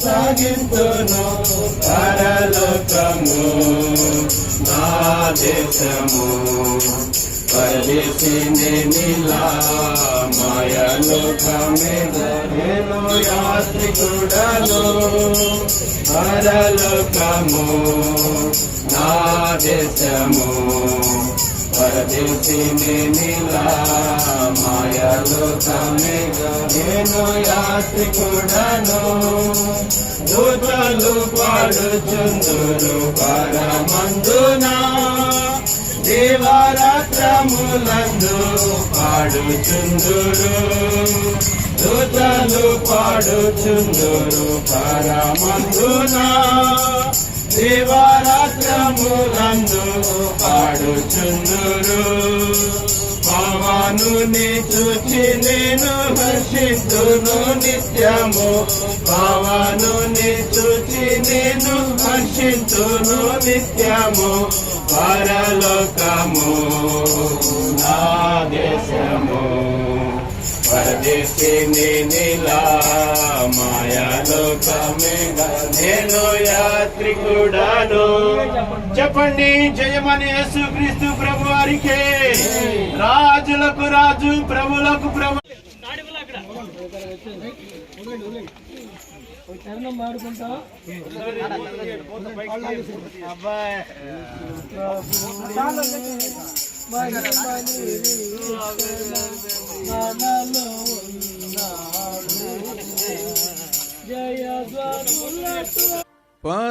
సాగింతును పరలోకము నా దేశము పరదేశిని నీలా మాయలోకమే నేను యాత్రికుడను పరలోకము నా దేశము పరదేశిని నీలా మాయలోకమే నేను యాత్రికుడను దూతలు పాడుచుందురు పరమందునా దేవరాత్రములందు పాడుచుందురు దూతలు పాడుచుందురు పరమందునా దేవరాత్రములందు పాడుచుందురు పవనుని చూచి నేను హర్షింతును నిత్యము పవనుని చూచి నేను హర్షింతును నిత్యము పరలోకము నా దేశము పరదేశిని నీలా మాయాలోకమే నేను యాత్రికుడను. చెప్పండి జయమని యేసుక్రీస్తు ప్రభు వారికి. రాజులకు రాజు ప్రభులకు ప్రభు.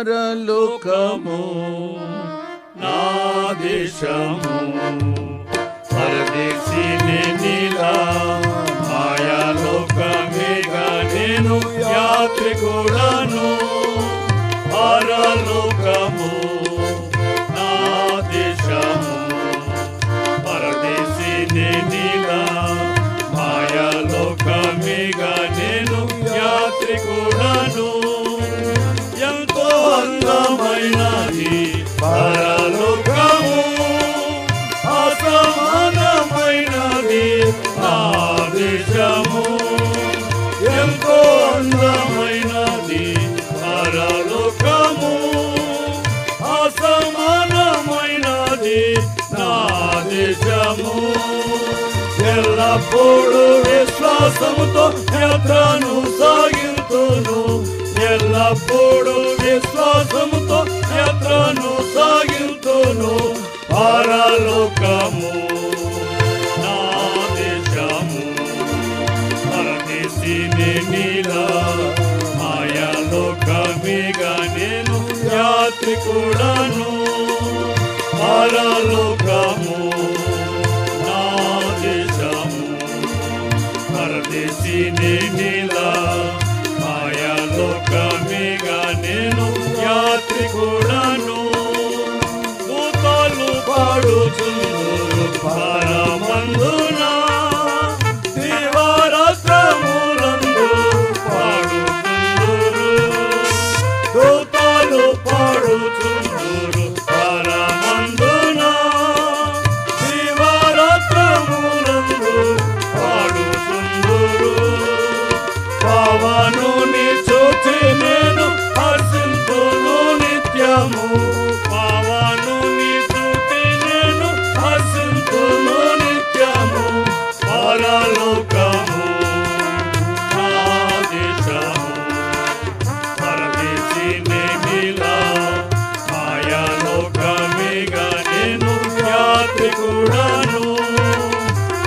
పరలోకము నా దేశము పరదేశిని నీలా మాయాలోకమేగా నేను యాత్రికుడను పరలోకము నా దేశము పరదేశిని నీలా మాయాలోకమేగా నేను యాత్రికుడను. ఎంతో అందమైనది పరలోకము అసమానమైనది నా దేశము ఎంతో అందమైనది పరలోకము అసమానమైనది నా దేశము ఎల్లప్పుడూ విశ్వాసముతో యాత్రను సాగింతును ఎల్లప్పుడూ విశ్వాసముతో యాత్రను సాగింతును పరలోకము నా దేశము పరదేశిని నీలా మాయాలోకమేగా నేను యాత్రికుడను పరలోకము నా దేశము పరదేశిని నీలా మాయాలోకమేగా నేను యాత్రికుడను. దూతలు పాడుచుందురు పరమందునా దివారాత్రములందు పాడుచుందురు దూతలు పాడుచుందురు పరమందునా దివారాత్రములందు పాడుచుందురు పవనుని చూచి నేను హర్షింతును నిత్యము పవనుని చూచి నేను హర్షింతును నిత్యము పరలోకము నా దేశము పరదేశిని నీలా మాయాలోకమేగా నేను యాత్రికుడను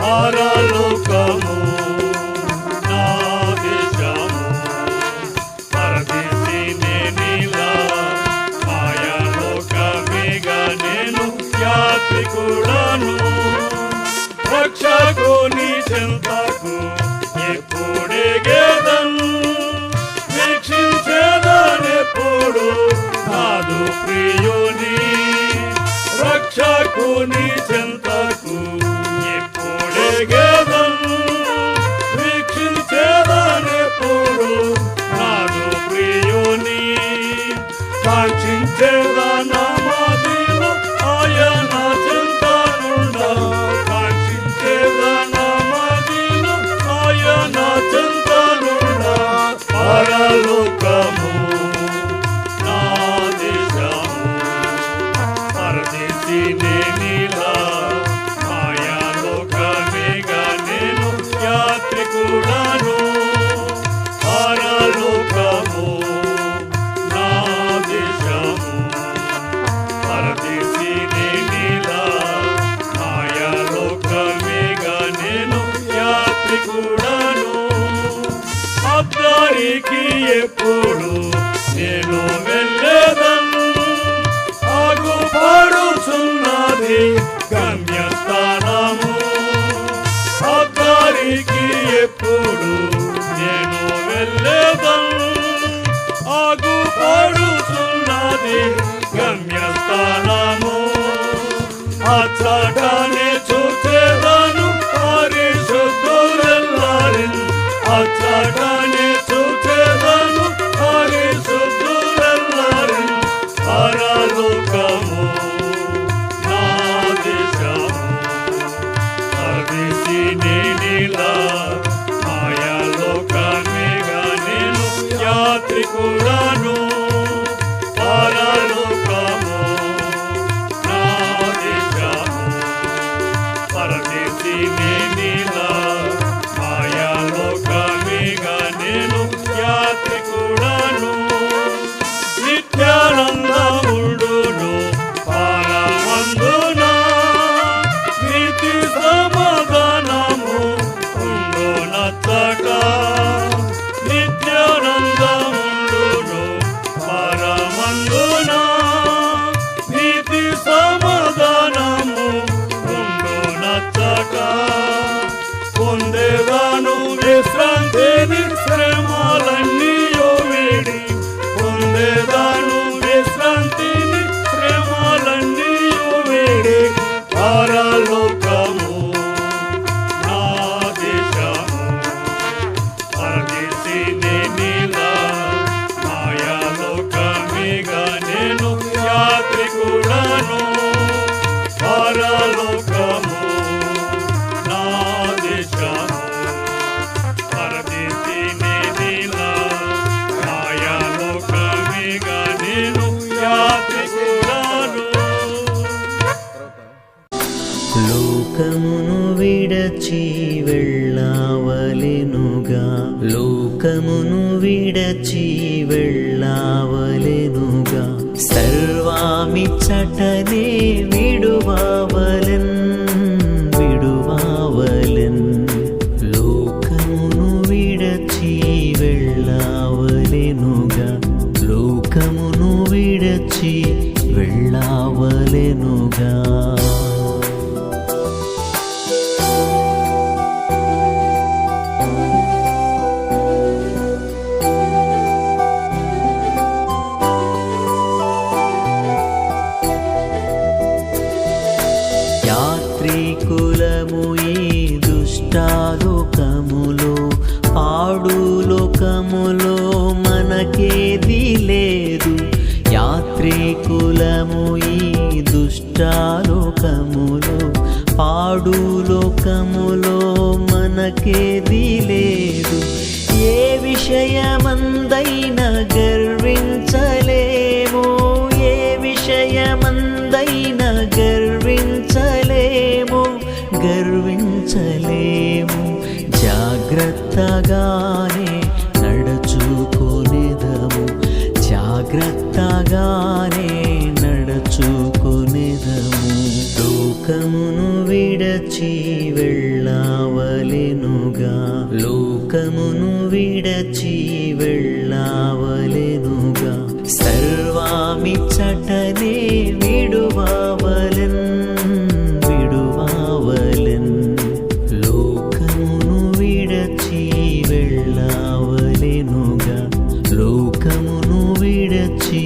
పరలోకము నా దేశము పరదేశిని నీలా మాయాలోకమేగా నేను యాత్రికుడను. రక్షకుని చెంతకు ఎప్పుడెగేదన్ వీక్షించేదనెప్పుడు నాదు ప్రియుని రక్షకుని చెంతకు ఎప్పుడెగేదన్ వీక్షించేదనెప్పుడు నాదు ప్రియుని కాంక్షించేదనమదిలో ఆయన చెంతనుండ కాంక్షించేదనమదిలో ఆయన చెంతనుండ పరలోకము ఎప్పుడు నేను వెళ్ళేదను ఆగుపడుచున్నది గమ్యస్థానము ఆ దారికి ఎప్పుడు నేను వెళ్ళేదను ఆగుపడుచున్నది గమ్యస్థానము అచ్చటనే చూచేదను పరిశుద్ధులెల్లరిన్ అచ్చటనే చూచేదను పరిశుద్ధులెల్లరిన్ పరలోకము నా దేశము అదిసి నేనిలా మాయాలోకమేగా నేను యాత్రికుడను పరలోకము నా దేశము పరదేశి నేనిలా మాయాలోకమేగా నేను యాత్రికుడను నిత్యానందముండును పరమందున నీతి సమాధానము ఉండు నచ్చట నిత్యానందముండును పరమందున నీతి సమాధానము ఉండు నచ్చట పొందేదాను విశ్రాంతిని శ్రమలన్నీయో వీడి పొందేదాను విశ్రాంతిని శ్రమలన్నీయో వీడి పరలోకము నా దేశము పరదేశి నేనిలా మాయాలోకమేగా నేను యాత్రికుడను పరలోకము నా దేశము పరదేశి నేనిలా మాయాలోకమేగా నేను యాత్రికుడను లోకమును విడచి వెళ్ళావలెనుగా లోకమును విడచి వెళ్ళావలెనుగా సర్వామిచ్చటనే విడువావలెన్ విడువావలెన్ లోకమును విడచి వెళ్ళావలెనుగా లోకమును విడచి వెళ్ళావలెనుగా యాత్రికులము ఈ దుష్టాలోకములో పాడు లోకములో మనకేది లేదు యాత్రికులము ఈ దుష్టాలోకములో పాడు లోకములో మనకేది లేదు ఏ విషయమందైనా గర్వించలేము ఏ విషయమందైనా గర్వించలేము గర్వించలేము జాగ్రత్తగానే నడుచుకొనేదము జాగ్రత్తగానే నడుచుకొనేదము లోకమును విడచి వెళ్ళావలెనుగా లోకమును విడచి వెళ్ళావలెనుగా సర్వామిచ్చటనే విడువావలెన్ విడువావలెన్ లోకమును విడచి వెళ్ళావలెనుగా లోకమును విడచి